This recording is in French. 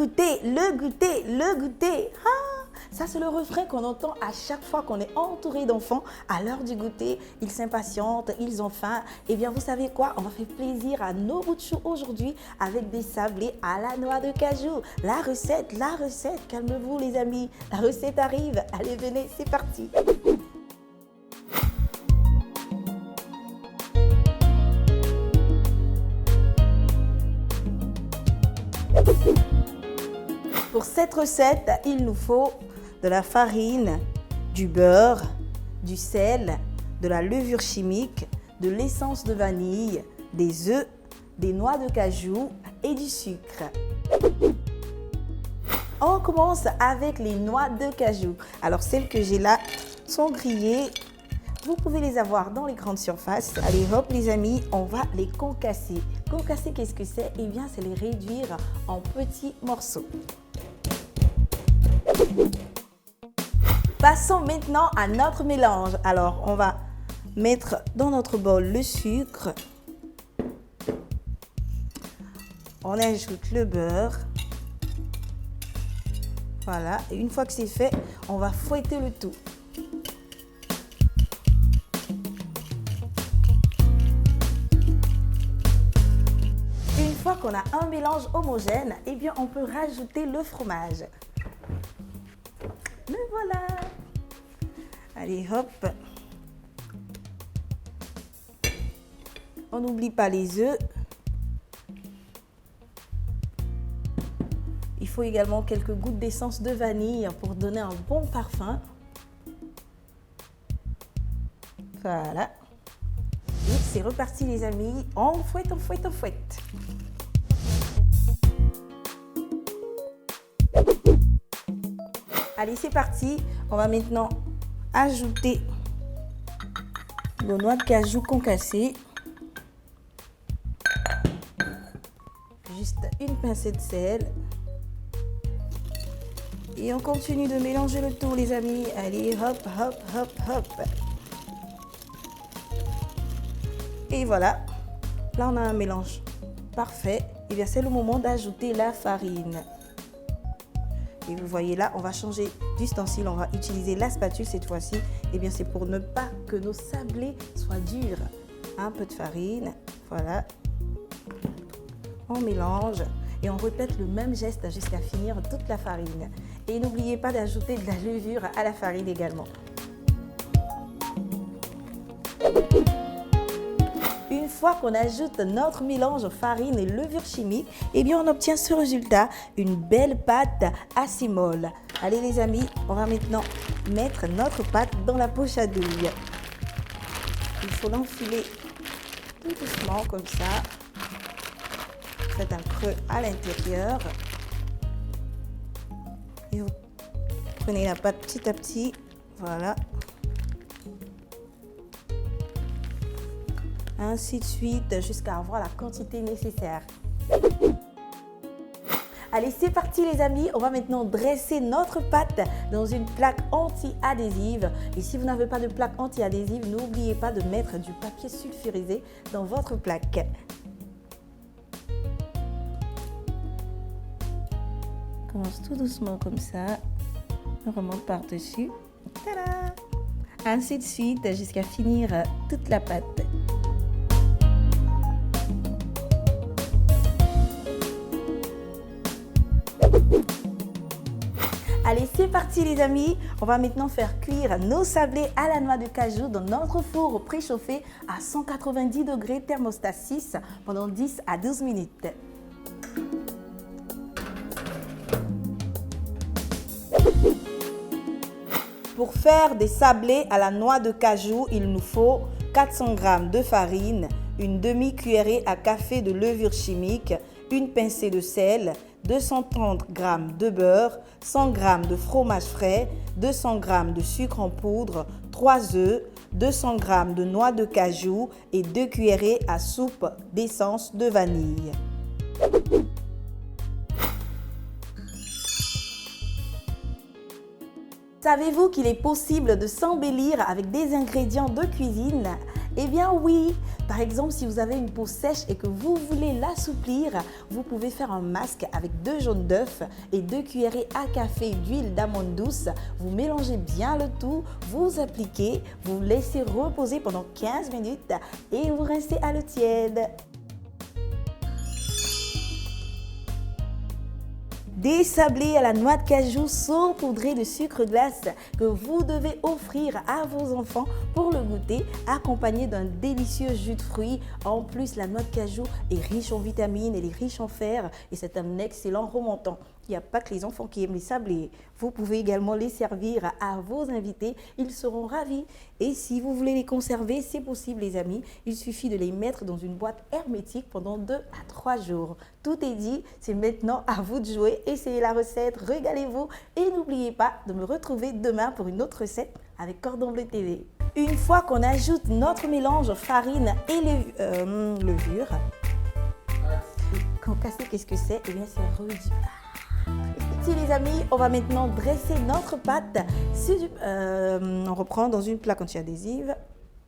goûter, le goûter, le goûter. Ah, ça, c'est le refrain qu'on entend à chaque fois qu'on est entouré d'enfants. À l'heure du goûter, ils s'impatientent, ils ont faim. Eh bien, vous savez quoi? On va faire plaisir à nos bouts de chou aujourd'hui avec des sablés à la noix de cajou. La recette, calmez-vous les amis. La recette arrive. Allez, venez, c'est parti. Pour cette recette, il nous faut de la farine, du beurre, du sel, de la levure chimique, de l'essence de vanille, des œufs, des noix de cajou et du sucre. On commence avec les noix de cajou. Alors celles que j'ai là sont grillées. Vous pouvez les avoir dans les grandes surfaces. Allez hop les amis, on va les concasser. Concasser, qu'est-ce que c'est? Eh bien, c'est les réduire en petits morceaux. Passons maintenant à notre mélange. Alors, on va mettre dans notre bol le sucre. On ajoute le beurre. Voilà, et une fois que c'est fait, on va fouetter le tout. Une fois qu'on a un mélange homogène, eh bien, on peut rajouter le fromage. Le voilà. Allez, hop. On n'oublie pas les œufs. Il faut également quelques gouttes d'essence de vanille pour donner un bon parfum. Voilà. Et c'est reparti les amis. On fouette, on fouette, on fouette. Allez, c'est parti. On va maintenant ajouter nos noix de cajou concassées. Juste une pincée de sel. Et on continue de mélanger le tout, les amis. Allez, hop, hop, hop, hop. Et voilà. Là, on a un mélange parfait. Et bien, c'est le moment d'ajouter la farine. Et vous voyez là, on va changer d'ustensile, on va utiliser la spatule cette fois-ci. Et bien c'est pour ne pas que nos sablés soient durs. Un peu de farine, voilà. On mélange et on répète le même geste jusqu'à finir toute la farine. Et n'oubliez pas d'ajouter de la levure à la farine également. Une fois qu'on ajoute notre mélange farine et levure chimique, eh bien on obtient ce résultat, une belle pâte assez molle. Allez les amis, on va maintenant mettre notre pâte dans la poche à douille. Il faut l'enfiler tout doucement comme ça. Faites un creux à l'intérieur. Et vous prenez la pâte petit à petit, voilà. Ainsi de suite jusqu'à avoir la quantité nécessaire. Allez, c'est parti les amis. On va maintenant dresser notre pâte dans une plaque anti-adhésive. Et si vous n'avez pas de plaque anti-adhésive, n'oubliez pas de mettre du papier sulfurisé dans votre plaque. On commence tout doucement comme ça. On remonte par-dessus. Tada! Ainsi de suite jusqu'à finir toute la pâte. Allez, c'est parti les amis. On va maintenant faire cuire nos sablés à la noix de cajou dans notre four préchauffé à 190 degrés thermostat 6 pendant 10 à 12 minutes. Pour faire des sablés à la noix de cajou, il nous faut 400 g de farine, une demi-cuillerée à café de levure chimique, une pincée de sel, 230 g de beurre, 100 g de fromage frais, 200 g de sucre en poudre, 3 œufs, 200 g de noix de cajou et 2 cuillerées à soupe d'essence de vanille. Savez-vous qu'il est possible de s'embellir avec des ingrédients de cuisine? Eh bien oui, par exemple, si vous avez une peau sèche et que vous voulez l'assouplir, vous pouvez faire un masque avec 2 jaunes d'œufs et 2 cuillerées à café d'huile d'amande douce. Vous mélangez bien le tout, vous appliquez, vous laissez reposer pendant 15 minutes et vous rincez à l'eau tiède. Des sablés à la noix de cajou saupoudrés de sucre glace que vous devez offrir à vos enfants pour le goûter, accompagné d'un délicieux jus de fruits. En plus, la noix de cajou est riche en vitamines, elle est riche en fer et c'est un excellent remontant. Il n'y a pas que les enfants qui aiment les sablés. Vous pouvez également les servir à vos invités, ils seront ravis. Et si vous voulez les conserver, c'est possible les amis. Il suffit de les mettre dans une boîte hermétique pendant 2 à 3 jours. Tout est dit, c'est maintenant à vous de jouer. Essayez la recette, régalez-vous et n'oubliez pas de me retrouver demain pour une autre recette avec Cordon Bleu TV. Une fois qu'on ajoute notre mélange farine et levure, quand casser, qu'est-ce que c'est? Eh bien, c'est rude. Si les amis, on va maintenant dresser notre pâte. On reprend dans une plaque anti-adhésive.